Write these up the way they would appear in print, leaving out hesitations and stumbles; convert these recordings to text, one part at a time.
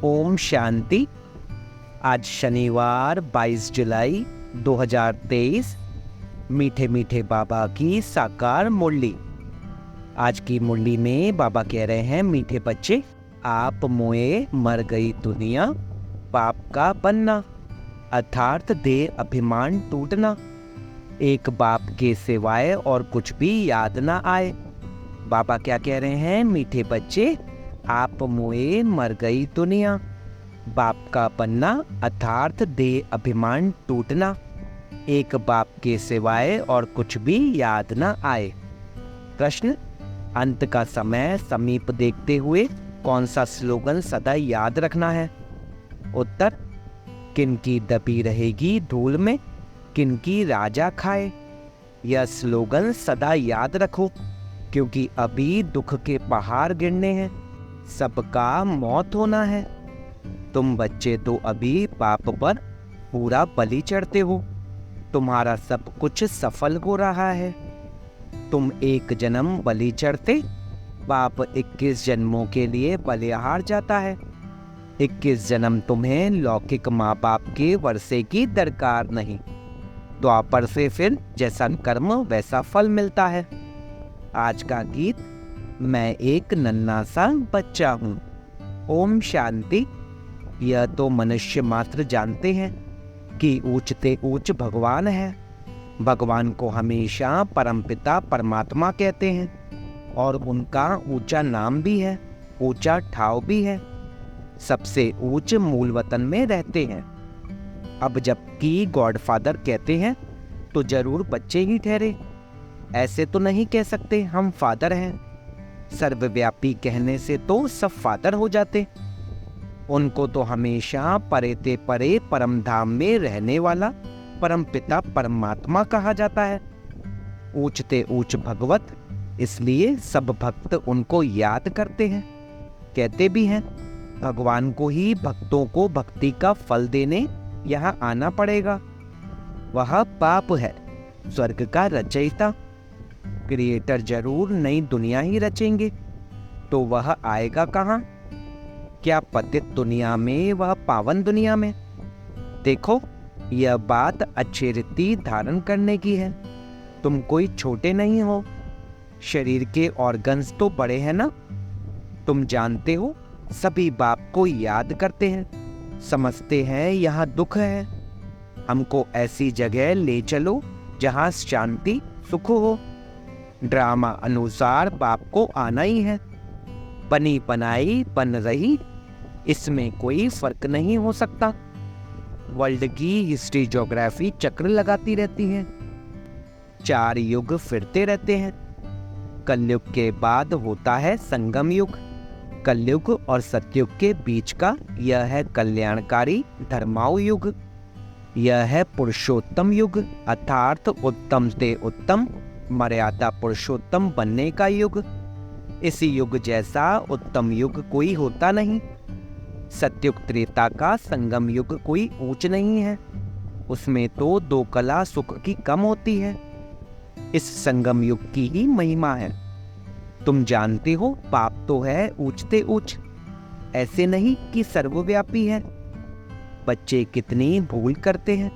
ओम शांति। आज शनिवार 22 जुलाई 2023। मीठे मीठे बाबा की साकार मुरली। आज की मुरली में बाबा कह रहे हैं, मीठे बच्चे आप मोए मर गई दुनिया, पाप का बनना अर्थात दे अभिमान टूटना, एक बाप के सिवाय और कुछ भी याद ना आए। बाबा क्या कह रहे हैं, मीठे बच्चे आप मोए मर गई दुनिया, बाप का बनना अर्थात दे अभिमान टूटना, एक बाप के सिवाय और कुछ भी याद न आए। प्रश्न, अंत का समय समीप देखते हुए कौन सा स्लोगन सदा याद रखना है? उत्तर, किनकी दबी रहेगी धूल में, किनकी राजा खाए। यह स्लोगन सदा याद रखो, क्योंकि अभी दुख के पहाड़ गिरने हैं, सबका मौत होना है। तुम बच्चे तो अभी पाप पर पूरा बलि चढ़ते हो, तुम्हारा सब कुछ सफल हो रहा है। तुम एक जन्म बलि चढ़ते, पाप 21 जन्मों के लिए बलिहार जाता है। 21 जन्म तुम्हें लौकिक माँ बाप के वर्षे की दरकार नहीं, द्वापर से फिर जैसा कर्म वैसा फल मिलता है। आज का गीत, मैं एक नन्हा सा बच्चा हूँ। ओम शांति। यह तो मनुष्य मात्र जानते हैं कि ऊंचते ऊंच भगवान है। भगवान को हमेशा परमपिता परमात्मा कहते हैं और उनका ऊंचा नाम भी है, ऊंचा ठाव भी है। सबसे ऊंच मूल वतन में रहते हैं। अब जबकि गॉडफादर कहते हैं तो जरूर बच्चे ही ठहरे। ऐसे तो नहीं कह सकते हम फादर हैं। सर्वव्यापी कहने से तो सब फादर हो जाते। उनको तो हमेशा परेते परे परम धाम में रहने वाला परम पिता परमात्मा कहा जाता है। ऊंचते ऊंच भगवत, इसलिए सब भक्त उनको याद करते हैं, कहते भी हैं भगवान को ही भक्तों को भक्ति का फल देने यहाँ आना पड़ेगा। वह पाप है स्वर्ग का रचयिता। क्रिएटर जरूर नई दुनिया ही रचेंगे, तो वह आएगा कहाँ? क्या पतित दुनिया में, वह पावन दुनिया में? देखो, यह बात अच्छी रीति धारण करने की है। तुम कोई छोटे नहीं हो, शरीर के ऑर्गन्स तो बड़े हैं ना। तुम जानते हो सभी बाप को याद करते हैं, समझते हैं यहाँ दुख है, हमको ऐसी जगह ले चलो जहाँ शांति सुख हो। ड्रामा अनुसार बाप को आना ही है। बनी बनाई बन रही, इसमें कोई फर्क नहीं हो सकता। वर्ल्ड की हिस्ट्री ज्योग्राफी चक्र लगाती रहती है, 4 युग फिरते रहते हैं। कलयुग के बाद होता है संगम युग। कलयुग और सतयुग के बीच का यह है कल्याणकारी धर्माऊ युग। यह है पुरुषोत्तम युग, अर्थात उत्तम से उत्तम मर्यादा पुरुषोत्तम बनने का युग। इस युग जैसा उत्तम युग कोई होता नहीं। सतयुग त्रेता का संगम युग कोई ऊंच नहीं है, उसमें तो 2 कला सुख की कम होती है। इस संगम युग की ही महिमा है। तुम जानते हो पाप तो है ऊंचते ऊंच, ऐसे नहीं कि सर्वव्यापी है। बच्चे कितनी भूल करते हैं,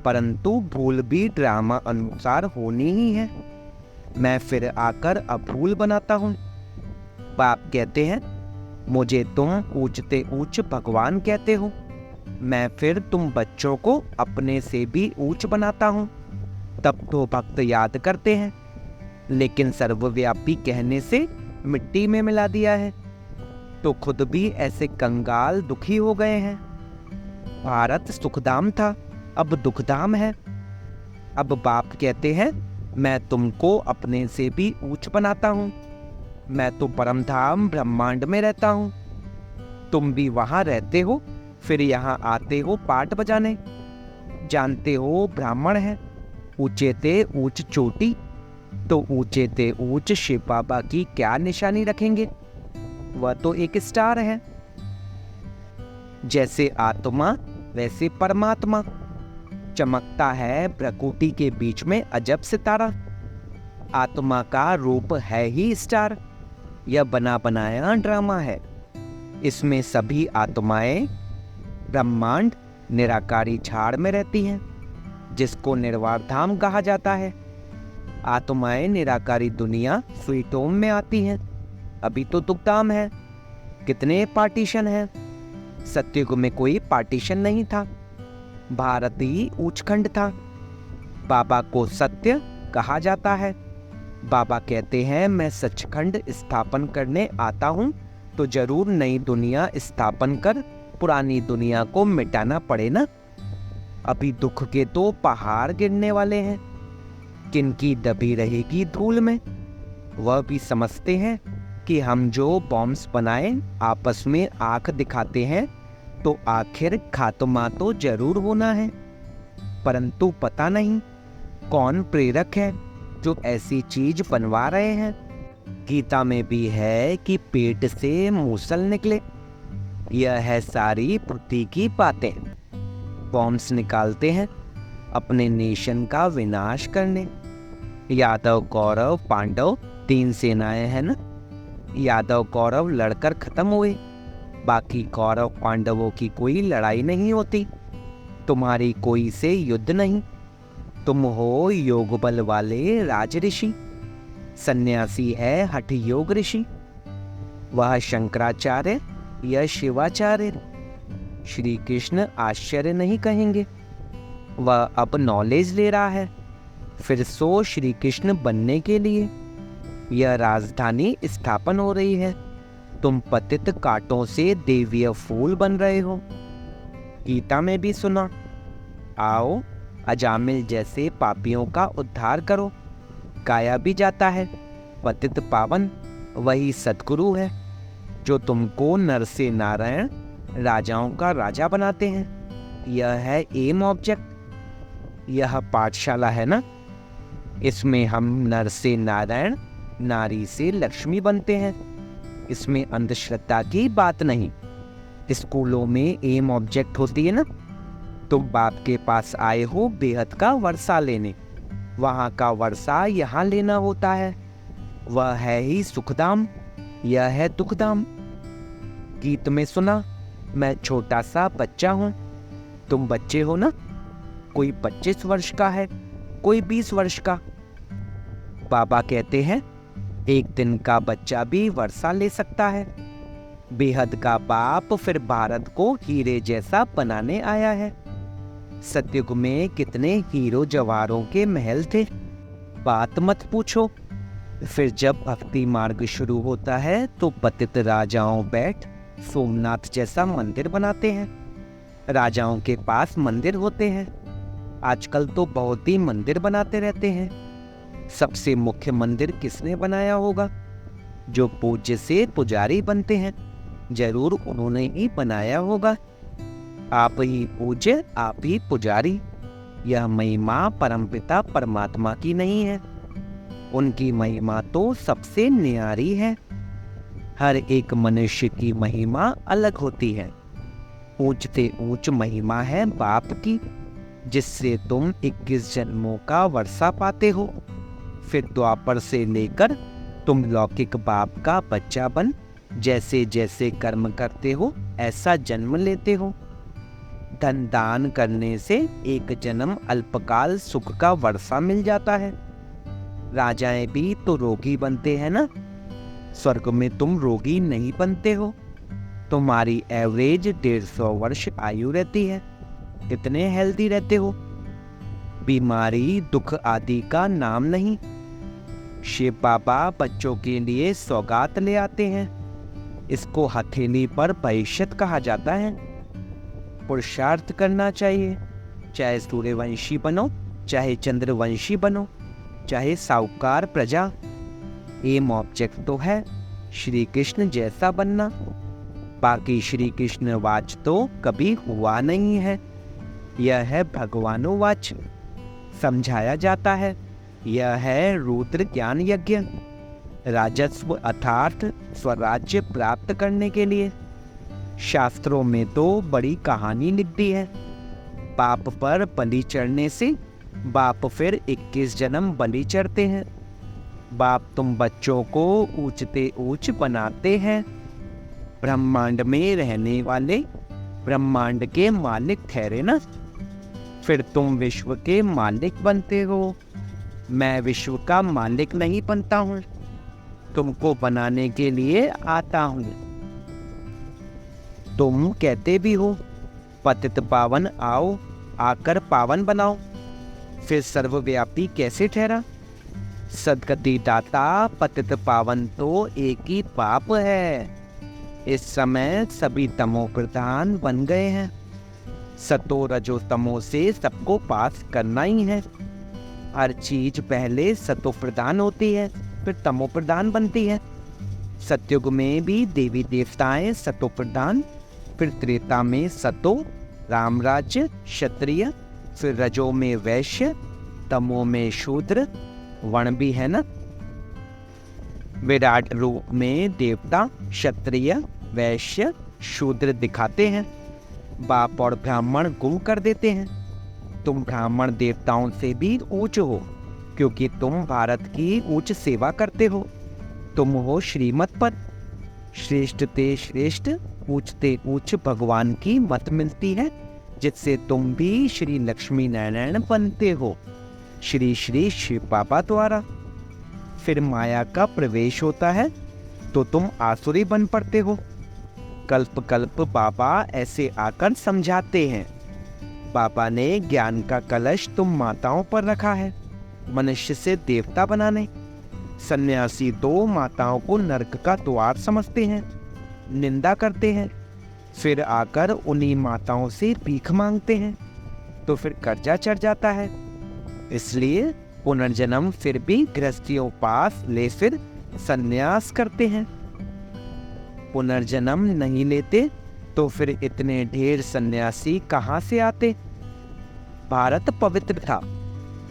परंतु भूल भी ड्रामा अनुसार होनी ही है। मैं फिर आकर अभूल बनाता हूँ। बाप कहते हैं मुझे तुम ऊंचते ऊंच भगवान कहते हो, मैं फिर तुम बच्चों को अपने से भी ऊंच बनाता हूँ। तब तो भक्त याद करते हैं, लेकिन सर्वव्यापी कहने से मिट्टी में मिला दिया है, तो खुद भी ऐसे कंगाल दुखी हो गए हैं। भारत सुखधाम था, अब दुखधाम है। अब बाप कहते हैं मैं तुमको अपने से भी ऊंच बनाता हूँ। मैं तो परमधाम ब्रह्मांड में रहता हूँ, तुम भी वहाँ रहते हो, फिर यहाँ आते हो पाठ बजाने। जानते हो ब्राह्मण है, ऊंचे ते ऊंच चोटी, तो ऊंचे ते ऊंच शिव बाबा की क्या निशानी रखेंगे? वह तो एक स्टार है। जैसे आत्मा वैसे परमात्मा, चमकता है प्रकृति के बीच में अजब सितारा। आत्मा का रूप है ही स्टार, यह बना बनाया ड्रामा है। इसमें सभी आत्माएं ब्रह्मांड निराकारी झाड़ में रहती हैं, जिसको निर्वाण धाम कहा जाता है। आत्माएं निराकारी दुनिया स्वीट होम में आती हैं। अभी तो दुखधाम है। कितने पार्टीशन हैं? सत्युग में कोई पार्टीशन नहीं था। भारत ही उच्चखंड था। बाबा को सत्य कहा जाता है। बाबा कहते हैं, मैं सचखंड स्थापन करने आता हूँ तो जरूर नई दुनिया स्थापन कर पुरानी दुनिया को मिटाना पड़े ना। अभी दुख के तो पहाड़ गिरने वाले हैं। किनकी दबी रहेगी धूल में? वह भी समझते हैं कि हम जो बॉम्ब्स बनाए आपस में आंख दिखाते हैं तो आखिर खात्मा तो जरूर होना है। परंतु पता नहीं कौन प्रेरक है जो ऐसी चीज बनवा रहे हैं। गीता में भी है कि पेट से मूसल निकले। यह है सारी पृथ्वी की बातें। बॉम्ब्स निकालते हैं अपने नेशन का विनाश करने। यादव कौरव पांडव 3 सेनाएं हैं ना। यादव कौरव लड़कर खत्म हुए, बाकी कौरव पांडवों की कोई लड़ाई नहीं होती। तुम्हारी कोई से युद्ध नहीं। तुम हो योग बल वाले राज ऋषि। सन्यासी है हठ योग ऋषि। वह शंकराचार्य या शिवाचार्य। श्री कृष्ण आश्चर्य नहीं कहेंगे। वह अब नॉलेज ले रहा है फिर सो श्री कृष्ण बनने के लिए। यह राजधानी स्थापन हो रही है। तुम पतित कांटों से देवीय फूल बन रहे हो। गीता में भी सुना, आओ अजामिल जैसे पापियों का उद्धार करो। गाया भी जाता है, पतित पावन वही सद्गुरु है जो तुमको नर से नारायण राजाओं का राजा बनाते हैं। यह है एम ऑब्जेक्ट। यह पाठशाला है ना। इसमें हम नर से नारायण, नारी से लक्ष्मी बनते हैं। इसमें अंधश्रद्धा की बात नहीं। स्कूलों में एम ऑब्जेक्ट होती है ना। तुम बाप के पास आए हो बेहद का वर्षा लेने। वहाँ का वर्षा यहाँ लेना होता है। वह है ही सुखधाम, यह है दुखधाम। गीत में सुना, मैं छोटा सा बच्चा हूँ। तुम बच्चे हो ना। कोई 25 वर्ष का है, कोई 20 वर्ष का। बाबा कहते हैं एक दिन का बच्चा भी वर्षा ले सकता है। बेहद का बाप फिर भारत को हीरे जैसा बनाने आया है। सतयुग में कितने हीरो जवाहरों के महल थे, बात मत पूछो। फिर जब भक्ति मार्ग शुरू होता है तो पतित राजाओं बैठ सोमनाथ जैसा मंदिर बनाते हैं। राजाओं के पास मंदिर होते हैं। आजकल तो बहुत ही मंदिर बनाते रहते हैं। सबसे मुख्य मंदिर किसने बनाया होगा? जो पूज्य से पुजारी बनते हैं, जरूर उन्होंने ही बनाया होगा। आप ही पूज्य, आप ही पुजारी। यह महिमा परमपिता परमात्मा की नहीं है। उनकी महिमा तो सबसे न्यारी है। हर एक मनुष्य की महिमा अलग होती है। ऊंच से ऊंच महिमा है बाप की, जिससे तुम 21 जन्मों का वर्षा पाते हो। फिर द्वापर से लेकर तुम लौकिक बाप का बच्चा बन जैसे जैसे कर्म करते हो ऐसा जन्म लेते हो। धन दान करने से एक जन्म अल्पकाल सुख का वर्षा मिल जाता है। राजाएं भी तो रोगी बनते हैं ना। स्वर्ग में तुम रोगी नहीं बनते हो। तुम्हारी एवरेज 150 वर्ष आयु रहती है। कितने हेल्दी रहते हो। बीमारी दुख आदि का नाम नहीं। शिव बाबा बच्चों के लिए सौगात ले आते हैं। इसको हथेली पर भविष्यत कहा जाता है। पुरुषार्थ करना चाहिए। चाहे सूर्यवंशी बनो, चाहे चंद्रवंशी बनो, चाहे साहूकार प्रजा। एम ऑब्जेक्ट तो है श्री कृष्ण जैसा बनना। बाकी श्री कृष्ण वाच तो कभी हुआ नहीं है। यह है भगवानोवाच। समझाया जाता है। यह है रुद्र ज्ञान यज्ञ। राजस्व अर्थात स्वराज्य प्राप्त करने के लिए। शास्त्रों में तो बड़ी कहानी लिख दी है। बाप पर बलि चढ़ने से बाप फिर 21 जन्म बलि चढ़ते हैं। बाप तुम बच्चों को ऊंचते ऊंच बनाते हैं। ब्रह्मांड में रहने वाले ब्रह्मांड के मालिक ठहरे ना। फिर तुम विश्व के मालिक बनते हो। मैं विश्व का मालिक नहीं बनता हूँ, तुमको बनाने के लिए आता हूँ। तुम कहते भी हो पतित पावन आओ, आकर पावन बनाओ। फिर सर्वव्यापी कैसे ठहरा? सदगति दाता पतित पावन तो एक ही पाप है। इस समय सभी तमो प्रधान बन गए हैं। सतो रजो तमो से सबको पास करना ही है। हर चीज पहले सतो प्रधान होती है, फिर तमो प्रधान बनती है। सतयुग में भी देवी देवताएं सतो प्रधान, फिर त्रेता में सतो रामराज्य क्षत्रिय, फिर रजो में वैश्य, तमो में शूद्र वर्ण भी है ना। विराट रूप में देवता क्षत्रिय वैश्य शूद्र दिखाते हैं। बाप और ब्राह्मण गुम कर देते हैं। तुम ब्राह्मण देवताओं से भी ऊंच हो, क्योंकि तुम भारत की ऊंच सेवा करते हो। तुम हो श्रीमत पर। श्रेष्ठ ते श्रेष्ठ, ऊंचते ऊंच भगवान की मत मिलती है, जिससे तुम भी श्री लक्ष्मी नारायण बनते हो, श्री श्री शिव बाबा द्वारा। फिर माया का प्रवेश होता है तो तुम आसुरी बन पड़ते हो। कल्प कल्प बाबा ऐसे आकर समझाते हैं। बाबा ने ज्ञान का कलश तुम माताओं पर रखा है, मनुष्य से देवता बनाने। सन्यासी तो माताओं को नरक का द्वार समझते हैं, निंदा करते हैं। फिर आकर उन्हीं माताओं से भीख मांगते हैं, तो फिर कर्जा चढ़ जाता है। इसलिए पुनर्जन्म फिर भी गृहस्थियों पास ले फिर सन्यास करते हैं। पुनर्जन्म नहीं लेते तो फिर इतने ढेर सन्यासी कहाँ से आते? भारत पवित्र था,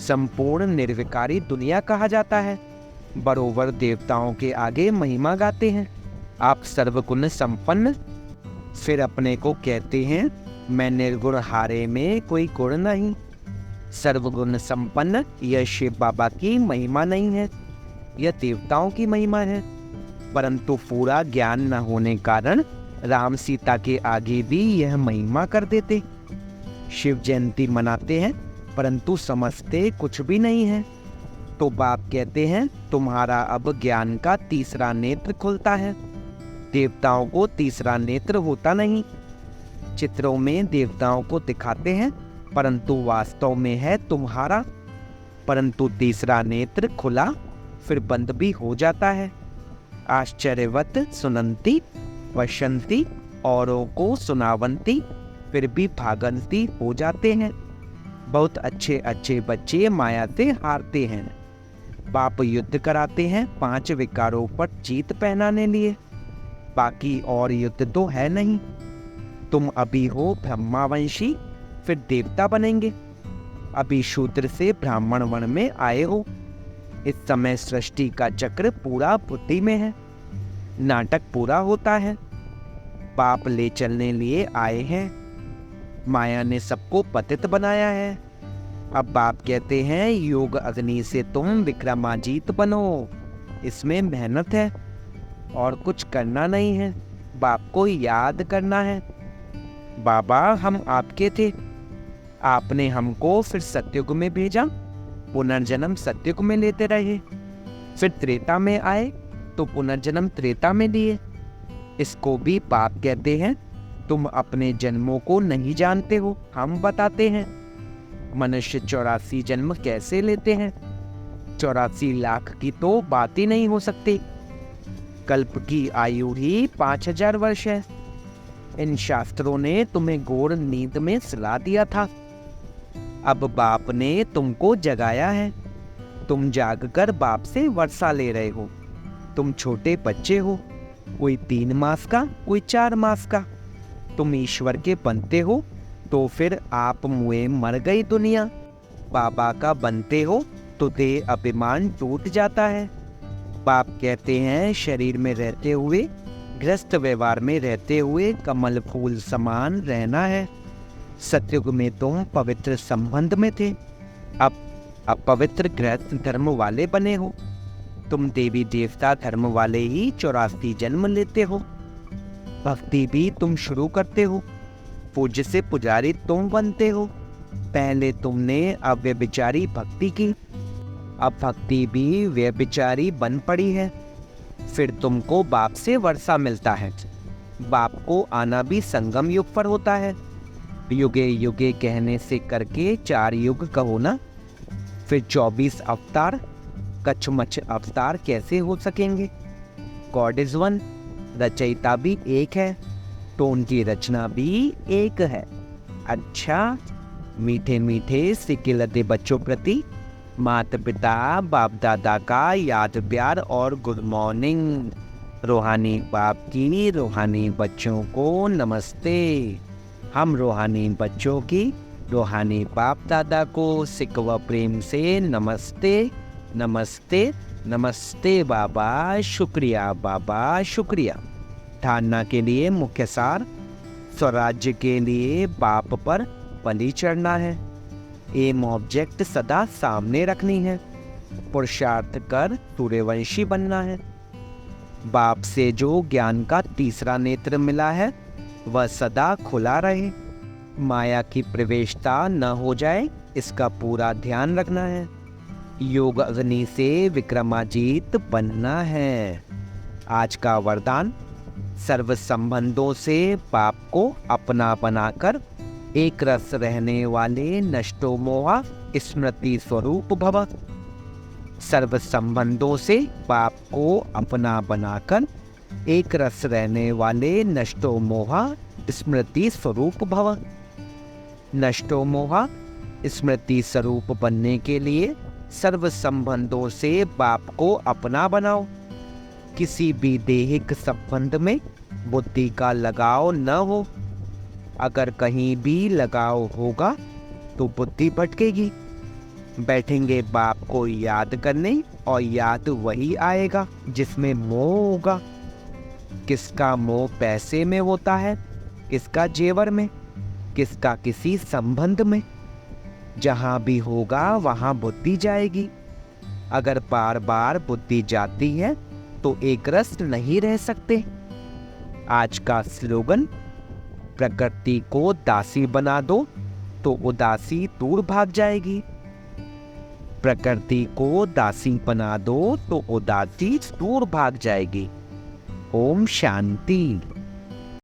संपूर्ण निर्विकारी दुनिया कहा जाता है। बरोबर देवताओं के आगे महिमा गाते हैं। आप सर्वगुण संपन्न, फिर अपने को कहते हैं मैं निर्गुण हारे में कोई गुण नहीं। सर्वगुण संपन्न यह शिव बाबा की महिमा नहीं है, यह देवताओं की महिमा है। परंतु पूरा ज्ञान न होने कारण राम सीता के आगे भी यह महिमा कर देते। शिव जयंती मनाते हैं परंतु समझते कुछ भी नहीं है। तो बाप कहते हैं तुम्हारा अब ज्ञान का तीसरा नेत्र खुलता है। देवताओं को तीसरा नेत्र होता नहीं। चित्रों में देवताओं को दिखाते हैं परंतु वास्तव में है तुम्हारा। परंतु तीसरा नेत्र खुला फिर बंद भी हो जाता है। आश्चर्यवत सुनंती वसंती, औरों को सुनावंती, फिर भी भागंती हो जाते हैं। बहुत अच्छे अच्छे बच्चे माया से हारते हैं। बाप युद्ध कराते हैं 5 विकारों पर जीत पहनाने लिए, बाकी और युद्ध तो है नहीं। तुम अभी हो ब्रह्मावंशी, फिर देवता बनेंगे। अभी शूद्र से ब्राह्मण वर्ण में आए हो। इस समय सृष्टि का चक्र पूरा बुद्धि में है, नाटक पूरा होता है। बाप ले चलने लिए आए हैं। माया ने सबको पतित बनाया है। अब बाप कहते हैं योग अग्नि से तुम विक्रमाजीत बनो। इसमें मेहनत है और कुछ करना नहीं है, बाप को याद करना है। बाबा हम आपके थे, आपने हमको फिर सतयुग में भेजा, पुनर्जन्म सतयुग में लेते रहे। फिर त्रेता में आए तो पुनर्जन्म त्रेता में लिए। इसको भी बाप कहते हैं तुम अपने जन्मों को नहीं जानते हो, हम बताते हैं। मनुष्य 84 जन्म कैसे लेते हैं? 84 लाख की तो बात ही नहीं हो सकती। कल्प की आयु ही 5000 वर्ष है। इन शास्त्रों ने तुम्हें घोर नींद में सुला दिया था। अब बाप ने तुमको जगाया है। तुम जागकर बाप से वर्षा ले रहे हो। तुम छोटे बच्चे हो, कोई 3 मास का, कोई 4 मास का। तुम ईश्वर के बनते हो तो फिर आप मुए मर गई दुनिया। बाबा का बनते हो तो देह अभिमान टूट जाता है। बाप कहते हैं शरीर में रहते हुए, गृहस्थ व्यवहार में रहते हुए कमल फूल समान रहना है। सतयुग में तुम पवित्र संबंध में थे, अब अपवित्र गृहस्थ धर्म वाले बने हो। तुम देवी देवता धर्म वाले ही 84 जन्म लेते हो। भक्ति भी तुम शुरू करते हो, पूज्य से पुजारी तुम बनते हो। पहले तुमने अव्यभिचारी भक्ति की, अब भक्ति भी व्यभिचारी बन पड़ी है। फिर तुमको बाप से वर्षा मिलता है। बाप को आना भी संगम युग पर होता है। युगे युगे कहने से करके 4 युग कहो ना। फिर 24 अवतार, कछमछ अवतार कैसे हो सकेंगे? गॉड इज वन, रचयिता भी एक है, तो उनकी रचना भी एक है। अच्छा, मीठे मीठे सिकिलते बच्चों प्रति माता पिता बाप दादा का याद प्यार और गुड मॉर्निंग। रूहानी बाप की रूहानी बच्चों को नमस्ते। हम रूहानी बच्चों की रूहानी बाप दादा को सिकवा प्रेम से नमस्ते नमस्ते नमस्ते बाबा, शुक्रिया बाबा, शुक्रिया। धारणा के लिए मुख्य सार, स्वराज्य के लिए बाप पर बलि चढ़ना है। एम ऑब्जेक्ट सदा सामने रखनी है। पुरुषार्थ कर सूर्यवंशी बनना है। बाप से जो ज्ञान का तीसरा नेत्र मिला है वह सदा खुला रहे। माया की प्रवेशता न हो जाए, इसका पूरा ध्यान रखना है। योग अग्नि से विक्रमाजीत बनना है। आज का वरदान, सर्व संबंधों से बाप को अपना बनाकर एक रस रहने वाले नष्टो मोहा स्मृति स्वरूप भव। सर्व संबंधों से बाप को अपना बनाकर एक रस रहने वाले नष्टो मोहा स्मृति स्वरूप भव। नष्टो मोहा स्मृति स्वरूप बनने के लिए सर्व संबंधों से बाप को अपना बनाओ। किसी भी देहिक संबंध में बुद्धि का लगाव न हो। अगर कहीं भी लगाव होगा तो बुद्धि भटकेगी। बैठेंगे बाप को याद करने और याद वही आएगा जिसमें मोह होगा। किसका मोह पैसे में होता है, किसका जेवर में, किसका किसी संबंध में। जहाँ भी होगा वहाँ बुद्धि जाएगी। अगर बार बार बुद्धि जाती है तो एक रस नहीं रह सकते। आज का स्लोगन, प्रकृति को दासी बना दो तो उदासी दूर भाग जाएगी। प्रकृति को दासी बना दो तो उदासी दूर भाग जाएगी। ओम शांति।